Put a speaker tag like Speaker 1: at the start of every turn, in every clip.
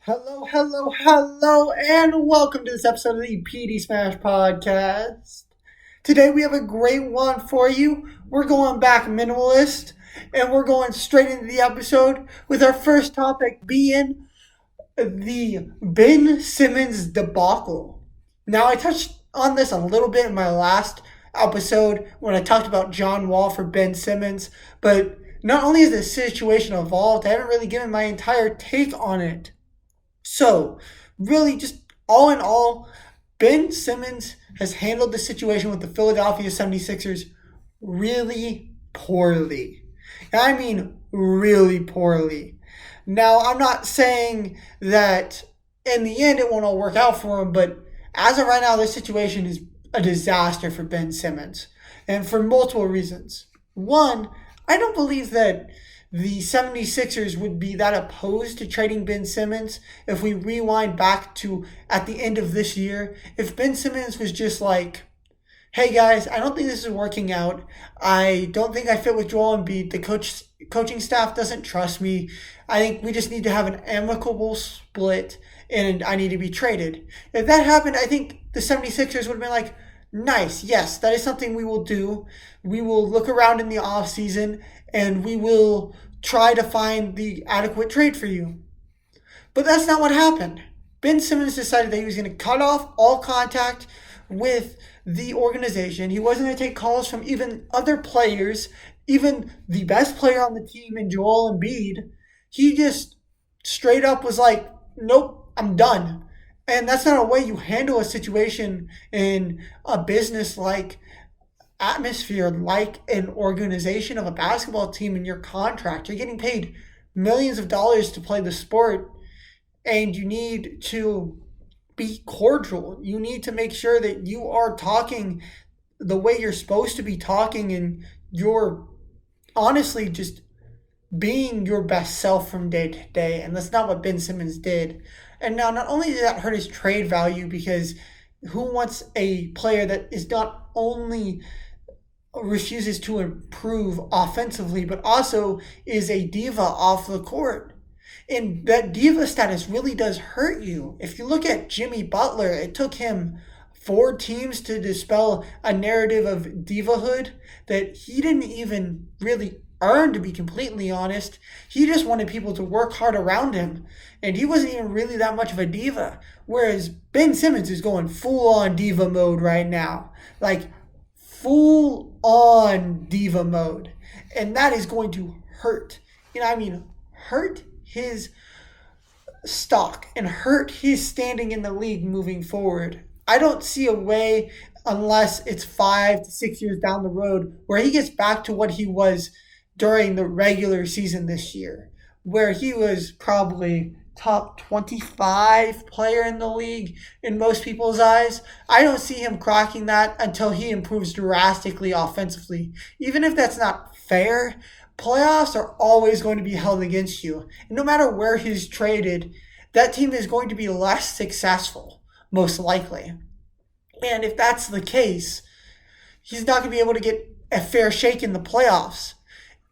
Speaker 1: Hello, hello, hello, and welcome to this episode of the PD Smash Podcast. Today we have a great one for you. We're going back minimalist, and we're going straight into the episode with our first topic being the Ben Simmons debacle. Now, I touched on this a little bit in my last episode when I talked about John Wall for Ben Simmons, but not only has the situation evolved, I haven't really given my entire take on it. So, really, just all in all, Ben Simmons has handled the situation with the Philadelphia 76ers really poorly. And I mean, really poorly. Now, I'm not saying that in the end it won't all work out for him, but as of right now, this situation is a disaster for Ben Simmons. And for multiple reasons. One, I don't believe that the 76ers would be that opposed to trading Ben Simmons if we rewind back to at the end of this year. If Ben Simmons was just like, hey guys, I don't think this is working out. I don't think I fit with Joel Embiid. The coaching staff doesn't trust me. I think we just need to have an amicable split and I need to be traded. If that happened, I think the 76ers would have been like, nice, yes, that is something we will do. We will look around in the offseason and we will try to find the adequate trade for you. But that's not what happened. Ben Simmons decided that he was going to cut off all contact with the organization. He wasn't going to take calls from even other players, even the best player on the team in Joel Embiid. He just straight up was like, nope, I'm done. And that's not a way you handle a situation in a business like atmosphere, like an organization of a basketball team in your contract. You're getting paid millions of dollars to play the sport, and you need to be cordial. You need to make sure that you are talking the way you're supposed to be talking, and you're honestly just being your best self from day to day. And that's not what Ben Simmons did. And now, not only did that hurt his trade value, because who wants a player that is not only refuses to improve offensively, but also is a diva off the court? And that diva status really does hurt you. If you look at Jimmy Butler, it took him 4 teams to dispel a narrative of divahood that he didn't even really earn, to be completely honest. He just wanted people to work hard around him, and he wasn't even really that much of a diva. Whereas Ben Simmons is going full on diva mode right now. Like, full on diva mode. And that is going to hurt. And I mean, hurt his stock and hurt his standing in the league moving forward. I don't see a way, unless it's 5 to 6 years down the road, where he gets back to what he was during the regular season this year, where he was probably top 25 player in the league in most people's eyes. I don't see him cracking that until he improves drastically offensively. Even if that's not fair, playoffs are always going to be held against you. And no matter where he's traded, that team is going to be less successful, most likely. And if that's the case, he's not going to be able to get a fair shake in the playoffs.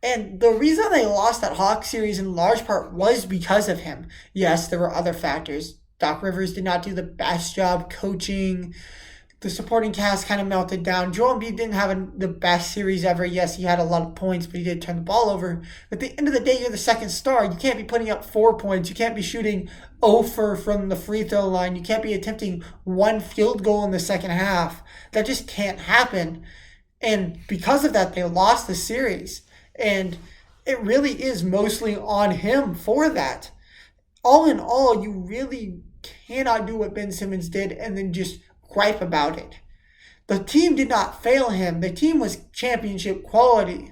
Speaker 1: And the reason they lost that Hawks series in large part was because of him. Yes, there were other factors. Doc Rivers did not do the best job coaching. The supporting cast kind of melted down. Joel Embiid didn't have the best series ever. Yes, he had a lot of points, but he did turn the ball over. But at the end of the day, you're the second star. You can't be putting up 4 points. You can't be shooting 0 from the free throw line. You can't be attempting 1 field goal in the second half. That just can't happen. And because of that, they lost the series. And it really is mostly on him for that. All in all, you really cannot do what Ben Simmons did and then just gripe about it. The team did not fail him. The team was championship quality.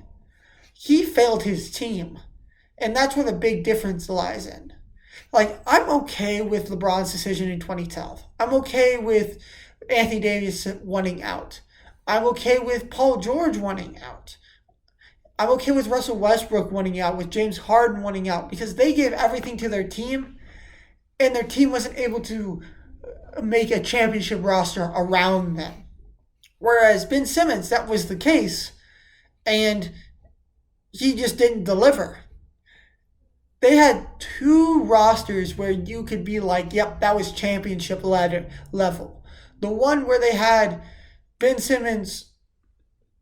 Speaker 1: He failed his team. And that's where the big difference lies in. Like, I'm okay with LeBron's decision in 2012. I'm okay with Anthony Davis wanting out. I'm okay with Paul George wanting out. I'm okay with Russell Westbrook wanting out, with James Harden wanting out, because they gave everything to their team, and their team wasn't able to make a championship roster around them. Whereas Ben Simmons, that was the case, and he just didn't deliver. they had two rosters where you could be like, yep, that was championship level. The one where they had Ben Simmons,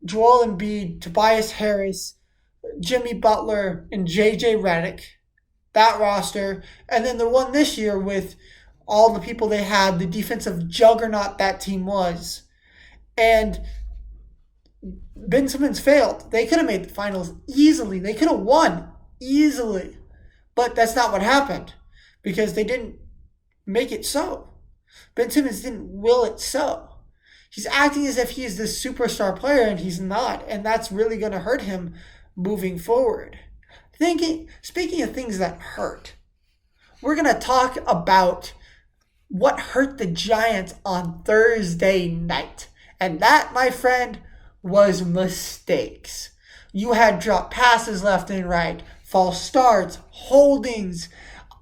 Speaker 1: Joel Embiid, Tobias Harris, Jimmy Butler, and JJ Redick. That roster. And then the one this year with all the people they had, the defensive juggernaut that team was. And Ben Simmons failed. They could have made the finals easily. They could have won easily. But that's not what happened because they didn't make it so. Ben Simmons didn't will it so. He's acting as if he's this superstar player and he's not. And that's really going to hurt him moving forward. Speaking of things that hurt, we're going to talk about what hurt the Giants on Thursday night. And that, my friend, was mistakes. You had dropped passes left and right, false starts, holdings,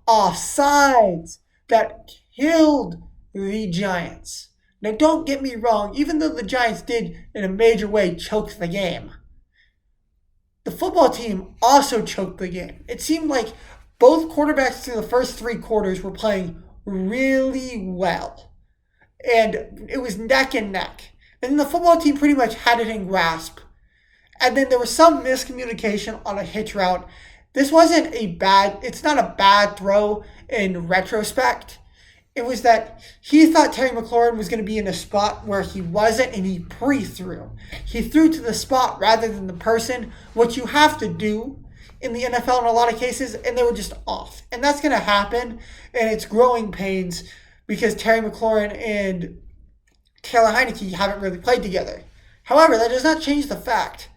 Speaker 1: offsides that killed the Giants. Now, don't get me wrong, even though the Giants did, in a major way, choke the game, the football team also choked the game. It seemed like both quarterbacks through the first three quarters were playing really well. And it was neck and neck. And the football team pretty much had it in grasp. And then there was some miscommunication on a hitch route. It's not a bad throw in retrospect. It was that he thought Terry McLaurin was going to be in a spot where he wasn't, and he pre-threw. He threw to the spot rather than the person, what you have to do in the NFL in a lot of cases, and they were just off. And that's going to happen, and it's growing pains because Terry McLaurin and Taylor Heineke haven't really played together. However, that does not change the fact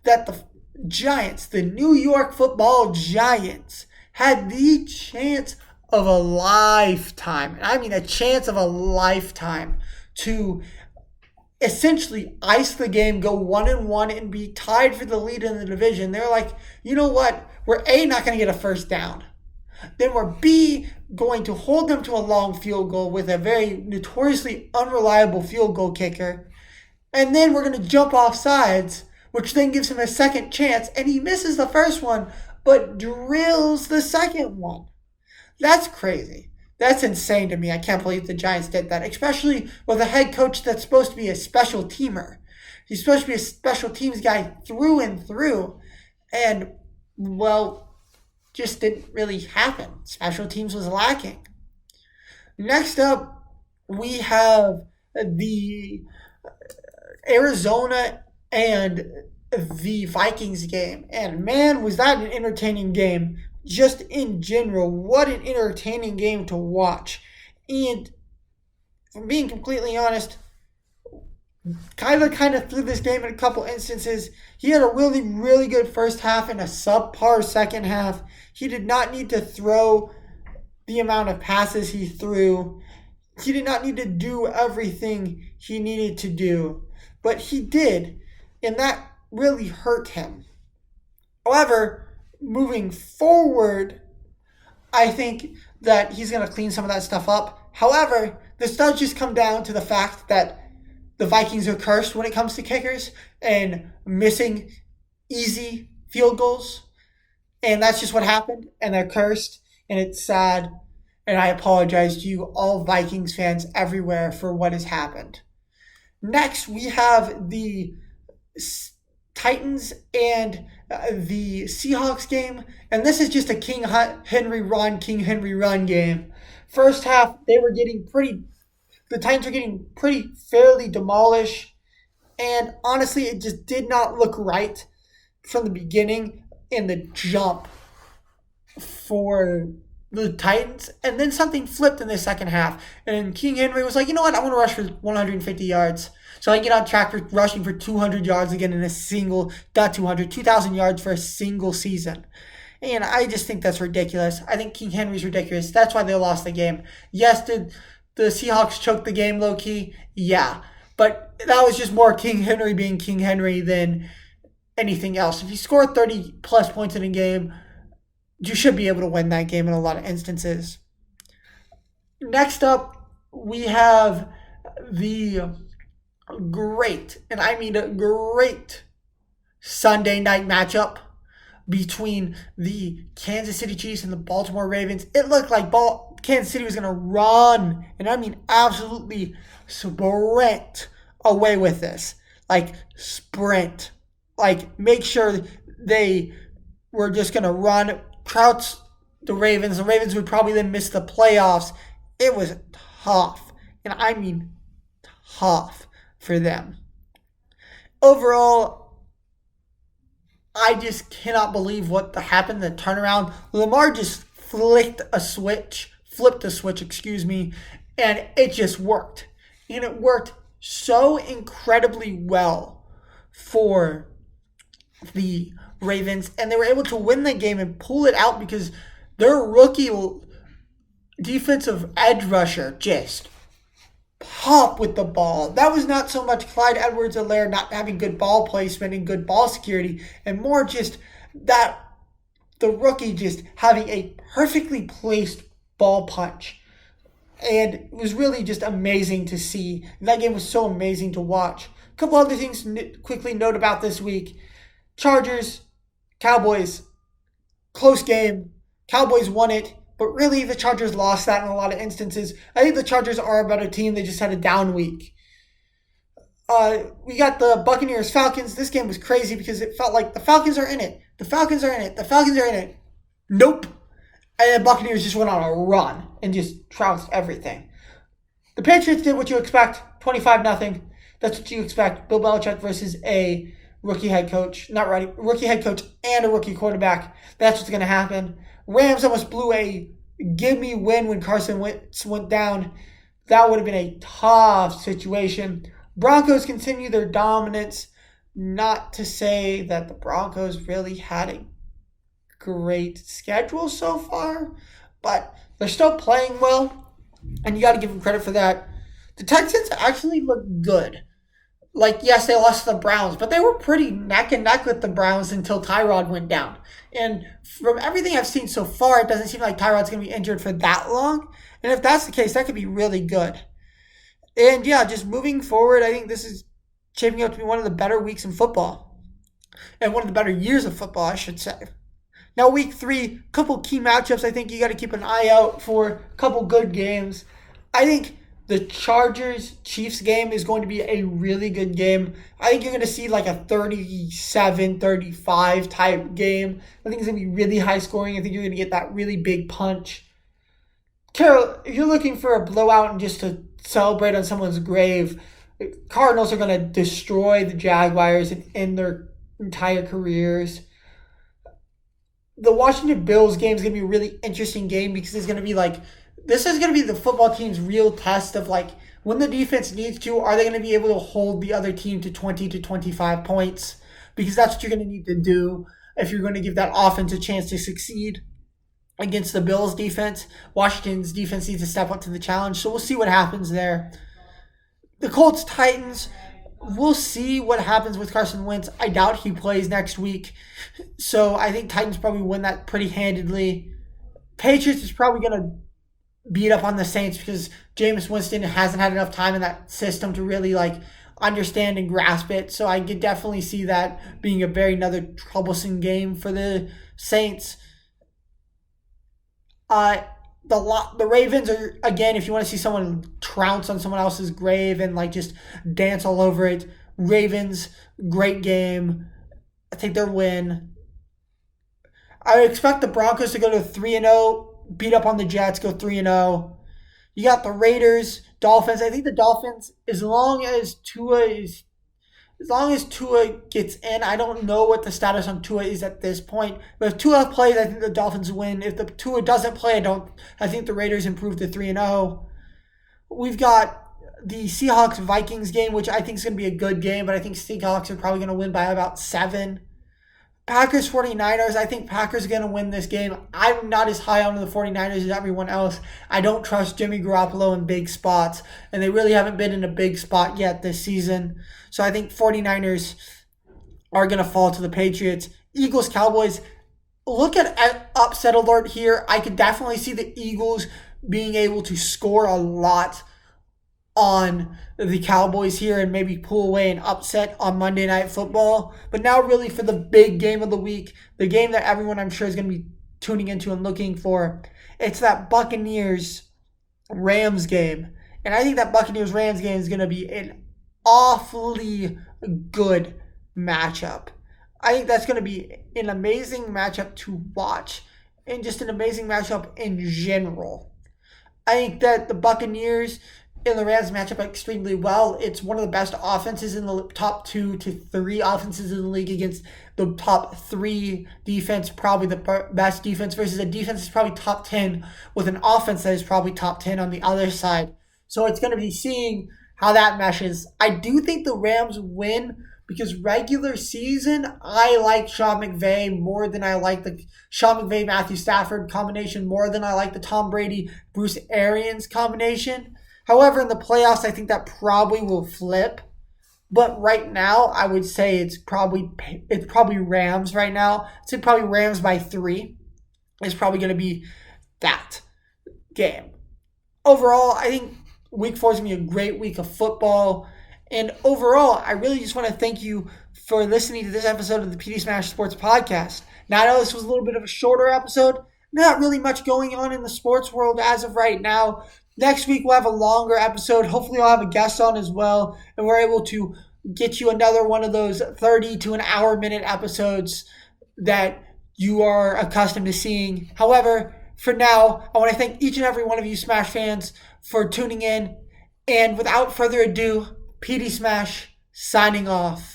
Speaker 1: that the Giants, the New York Football Giants, had the chance of a lifetime. I mean a chance of a lifetime to essentially ice the game, go 1-1, and be tied for the lead in the division. They're like, you know what? We're A, not going to get a first down. Then we're B, going to hold them to a long field goal with a very notoriously unreliable field goal kicker. And then we're going to jump off sides, which then gives him a second chance. And he misses the first one, but drills the second one. That's crazy. That's insane to me. I can't believe the Giants did that, especially with a head coach that's supposed to be a special teamer. He's supposed to be a special teams guy through and through. And, well, just didn't really happen. Special teams was lacking. Next up, we have the Arizona and the Vikings game. And, man, was that an entertaining game. Just in general, what an entertaining game to watch. And if I'm being completely honest, Kyler threw this game in a couple instances. He had a really, really good first half and a subpar second half. He did not need to throw the amount of passes he threw. He did not need to do everything he needed to do. But he did, and that really hurt him. However, moving forward, I think that he's going to clean some of that stuff up. However, this does just come down to the fact that the Vikings are cursed when it comes to kickers and missing easy field goals. And that's just what happened. And they're cursed. And it's sad. And I apologize to you, all Vikings fans everywhere, for what has happened. Next, we have the Titans and the Seahawks game, and this is just a King Henry run game. First half, the Titans were getting pretty fairly demolished, and honestly, it just did not look right from the beginning in the jump for the Titans, and then something flipped in the second half, and King Henry was like, you know what, I want to rush for 150 yards. So I get on track for rushing for 200 yards again in a single, not 2,000 yards for a single season. And I just think that's ridiculous. I think King Henry's ridiculous. That's why they lost the game. Yes, did the Seahawks choke the game low-key? Yeah. But that was just more King Henry being King Henry than anything else. If you score 30-plus points in a game, you should be able to win that game in a lot of instances. Next up, we have the great, and I mean a great, Sunday night matchup between the Kansas City Chiefs and the Baltimore Ravens. It looked like Kansas City was going to run, and I mean absolutely sprint away with this. Like, sprint. Like, make sure they were just going to run, crouch the Ravens. The Ravens would probably then miss the playoffs. It was tough, and I mean tough for them. Overall, I just cannot believe what happened, the turnaround. Lamar just flipped a switch, and it just worked. And it worked so incredibly well for the Ravens, and they were able to win the game and pull it out because their rookie defensive edge rusher just pop with the ball. That was not so much Clyde Edwards-Helaire not having good ball placement and good ball security, and more just that the rookie just having a perfectly placed ball punch. And it was really just amazing to see. And that game was so amazing to watch. A couple other things to quickly note about this week. Chargers, Cowboys, close game. Cowboys won it. But really, the Chargers lost that in a lot of instances. I think the Chargers are a better team. They just had a down week. We got the Buccaneers-Falcons. This game was crazy because it felt like the Falcons are in it. The Falcons are in it. Nope. And the Buccaneers just went on a run and just trounced everything. The Patriots did what you expect. 25-0. That's what you expect. Bill Belichick versus a rookie head coach. Rookie head coach and a rookie quarterback. That's what's going to happen. Rams almost blew a gimme win when Carson Wentz went down. That would have been a tough situation. Broncos continue their dominance. Not to say that the Broncos really had a great schedule so far, but they're still playing well, and you got to give them credit for that. The Texans actually look good. Like, yes, they lost to the Browns, but they were pretty neck and neck with the Browns until Tyrod went down. And from everything I've seen so far, it doesn't seem like Tyrod's going to be injured for that long. And if that's the case, that could be really good. And yeah, just moving forward, I think this is shaping up to be one of the better weeks in football. And one of the better years of football, I should say. Now, week 3, couple key matchups I think you got to keep an eye out for. A couple good games. I think the Chargers-Chiefs game is going to be a really good game. I think you're going to see like a 37-35 type game. I think it's going to be really high scoring. I think you're going to get that really big punch. Carol, if you're looking for a blowout and just to celebrate on someone's grave, Cardinals are going to destroy the Jaguars in their entire careers. The Washington Bills game is going to be a really interesting game because it's going to be like, this is going to be the football team's real test of like, when the defense needs to, are they going to be able to hold the other team to 20 to 25 points? Because that's what you're going to need to do if you're going to give that offense a chance to succeed against the Bills defense. Washington's defense needs to step up to the challenge, so we'll see what happens there. The Colts-Titans, we'll see what happens with Carson Wentz. I doubt he plays next week, so I think Titans probably win that pretty handedly. Patriots is probably going to beat up on the Saints because Jameis Winston hasn't had enough time in that system to really like understand and grasp it. So I could definitely see that being a very another troublesome game for the Saints. The Ravens are, again, if you want to see someone trounce on someone else's grave and like just dance all over it, Ravens, great game. I think they'll win. I expect the Broncos to go to 3-0. Beat up on the Jets, go 3-0. You got the Raiders, Dolphins. I think the Dolphins, as long as Tua gets in, I don't know what the status on Tua is at this point. But if Tua plays, I think the Dolphins win. If the Tua doesn't play, I think the Raiders improve to 3-0. We've got the Seahawks-Vikings game, which I think is going to be a good game, but I think Seahawks are probably going to win by about 7. Packers 49ers, I think Packers are going to win this game. I'm not as high on the 49ers as everyone else. I don't trust Jimmy Garoppolo in big spots, and they really haven't been in a big spot yet this season. So I think 49ers are going to fall to the Patriots. Eagles, Cowboys, look at upset alert here. I could definitely see the Eagles being able to score a lot on the Cowboys here and maybe pull away an upset on Monday Night Football. But now really for the big game of the week, the game that everyone I'm sure is going to be tuning into and looking for, it's that Buccaneers-Rams game. And I think that Buccaneers-Rams game is going to be an awfully good matchup. I think that's going to be an amazing matchup to watch and just an amazing matchup in general. I think that the Buccaneers and the Rams match up extremely well. It's one of the best offenses in the top 2 to 3 offenses in the league against the top 3 defense, probably the best defense, versus a defense that's probably top 10 with an offense that is probably top 10 on the other side. So it's going to be seeing how that meshes. I do think the Rams win because regular season, I like Sean McVay more than I like the Sean McVay-Matthew Stafford combination, more than I like the Tom Brady-Bruce Arians combination. However, in the playoffs, I think that probably will flip. But right now, I would say it's probably Rams right now. It's probably Rams by 3. It's probably going to be that game. Overall, I think Week 4 is going to be a great week of football. And overall, I really just want to thank you for listening to this episode of the PD Smash Sports Podcast. Now, I know this was a little bit of a shorter episode. Not really much going on in the sports world as of right now. Next week, we'll have a longer episode. Hopefully, I'll have a guest on as well. And we're able to get you another one of those 30 to an hour minute episodes that you are accustomed to seeing. However, for now, I want to thank each and every one of you Smash fans for tuning in. And without further ado, PD Smash signing off.